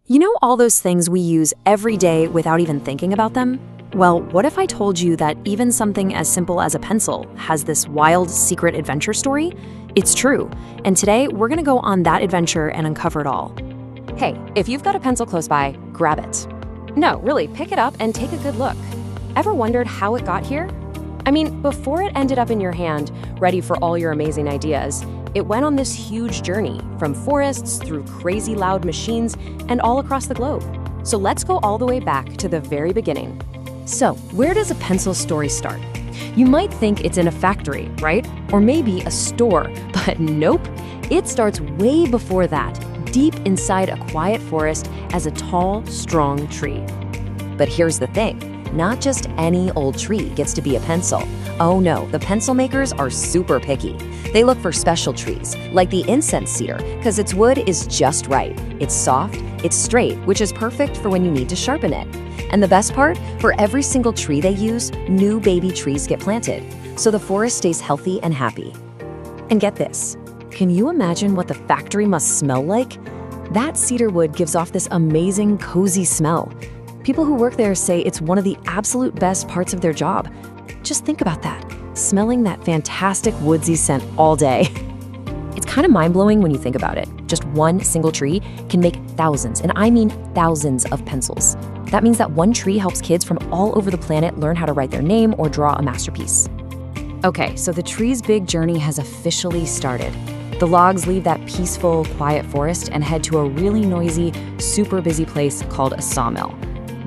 You know all those things we use every day without even thinking about them? Well, what if I told you that even something as simple as a pencil has this wild secret adventure story? It's true, and today we're gonna go on that adventure and uncover it all. Hey, if you've got a pencil close by, grab it. No, really, pick it up and take a good look. Ever wondered how it got here? I mean, before it ended up in your hand, ready for all your amazing ideas, it went on this huge journey, from forests through crazy loud machines and all across the globe. So let's go all the way back to the very beginning. So, where does a pencil story start? You might think it's in a factory, right? Or maybe a store, but nope. It starts way before that, deep inside a quiet forest as a tall, strong tree. But here's the thing. Not just any old tree gets to be a pencil. Oh no, the pencil makers are super picky. They look for special trees, like the incense cedar, because its wood is just right. It's soft, it's straight, which is perfect for when you need to sharpen it. And the best part, for every single tree they use, new baby trees get planted, so the forest stays healthy and happy. And get this, can you imagine what the factory must smell like? That cedar wood gives off this amazing, cozy smell. People who work there say it's one of the absolute best parts of their job. Just think about that, smelling that fantastic woodsy scent all day. It's kind of mind-blowing when you think about it. Just one single tree can make thousands, and I mean thousands of pencils. That means that one tree helps kids from all over the planet learn how to write their name or draw a masterpiece. Okay, so the tree's big journey has officially started. The logs leave that peaceful, quiet forest and head to a really noisy, super busy place called a sawmill.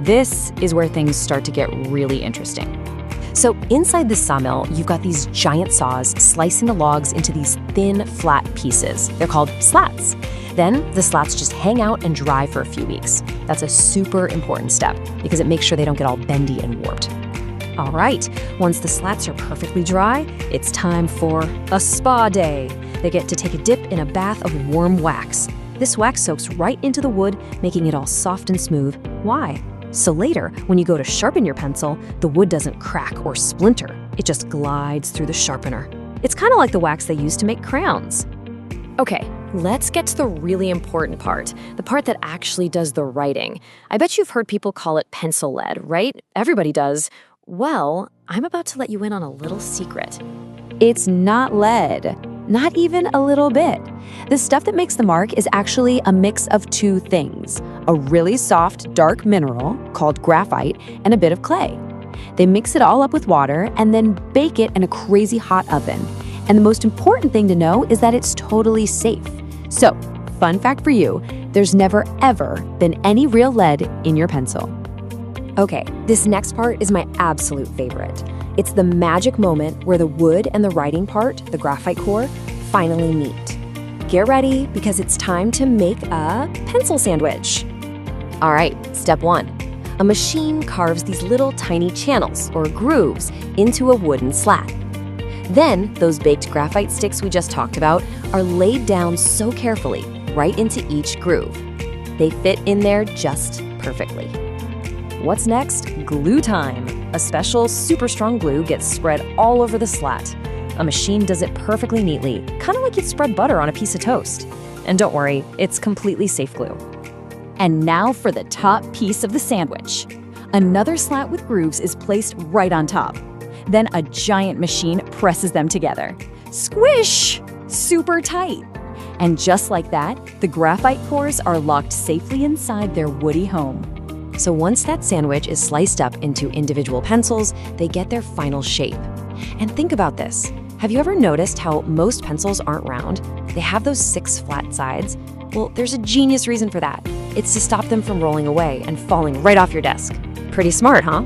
This is where things start to get really interesting. So inside this sawmill, you've got these giant saws slicing the logs into these thin, flat pieces. They're called slats. Then the slats just hang out and dry for a few weeks. That's a super important step because it makes sure they don't get all bendy and warped. All right, once the slats are perfectly dry, it's time for a spa day. They get to take a dip in a bath of warm wax. This wax soaks right into the wood, making it all soft and smooth. Why? So later, when you go to sharpen your pencil, the wood doesn't crack or splinter. It just glides through the sharpener. It's kind of like the wax they use to make crayons. Okay, let's get to the really important part, the part that actually does the writing. I bet you've heard people call it pencil lead, right? Everybody does. Well, I'm about to let you in on a little secret. It's not lead. Not even a little bit. The stuff that makes the mark is actually a mix of two things: a really soft, dark mineral called graphite and a bit of clay. They mix it all up with water and then bake it in a crazy hot oven. And the most important thing to know is that it's totally safe. So, fun fact for you, there's never ever been any real lead in your pencil. Okay, this next part is my absolute favorite. It's the magic moment where the wood and the writing part, the graphite core, finally meet. Get ready because it's time to make a pencil sandwich. All right, step one. A machine carves these little tiny channels or grooves into a wooden slat. Then those baked graphite sticks we just talked about are laid down so carefully right into each groove. They fit in there just perfectly. What's next? Glue time. A special, super strong glue gets spread all over the slat. A machine does it perfectly neatly, kind of like you'd spread butter on a piece of toast. And don't worry, it's completely safe glue. And now for the top piece of the sandwich. Another slat with grooves is placed right on top. Then a giant machine presses them together. Squish! Super tight. And just like that, the graphite cores are locked safely inside their woody home. So once that sandwich is sliced up into individual pencils, they get their final shape. And think about this. Have you ever noticed how most pencils aren't round? They have those 6 flat sides. Well, there's a genius reason for that. It's to stop them from rolling away and falling right off your desk. Pretty smart, huh?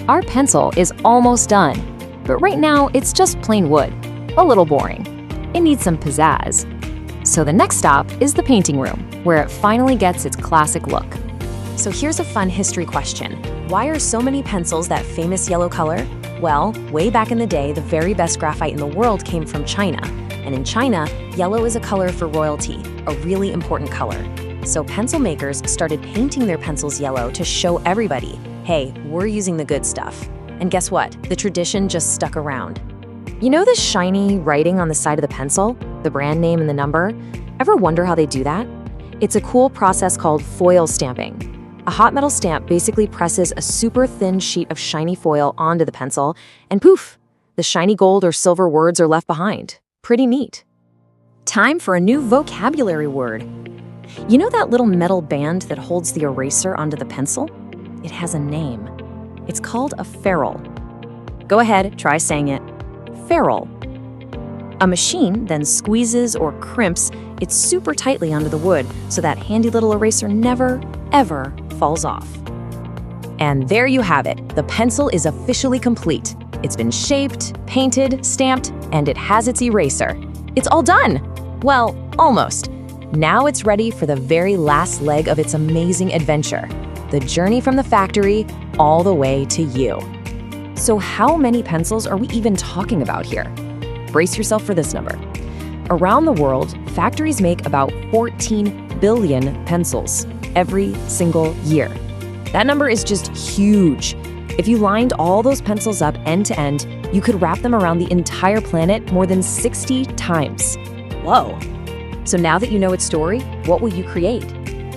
Our pencil is almost done, but right now it's just plain wood. A little boring. It needs some pizzazz. So the next stop is the painting room, where it finally gets its classic look. So here's a fun history question. Why are so many pencils that famous yellow color? Well, way back in the day, the very best graphite in the world came from China. And in China, yellow is a color for royalty, a really important color. So pencil makers started painting their pencils yellow to show everybody, hey, we're using the good stuff. And guess what? The tradition just stuck around. You know the shiny writing on the side of the pencil? The brand name and the number? Ever wonder how they do that? It's a cool process called foil stamping. A hot metal stamp basically presses a super thin sheet of shiny foil onto the pencil, and poof, the shiny gold or silver words are left behind. Pretty neat. Time for a new vocabulary word. You know that little metal band that holds the eraser onto the pencil? It has a name. It's called a ferrule. Go ahead, try saying it. Ferrule. A machine then squeezes or crimps it super tightly onto the wood so that handy little eraser never, ever falls off. And there you have it. The pencil is officially complete. It's been shaped, painted, stamped, and it has its eraser. It's all done! Well, almost. Now it's ready for the very last leg of its amazing adventure, the journey from the factory all the way to you. So how many pencils are we even talking about here? Brace yourself for this number. Around the world, factories make about 14 billion pencils every single year. That number is just huge. If you lined all those pencils up end to end, you could wrap them around the entire planet more than 60 times. Whoa. So now that you know its story, what will you create?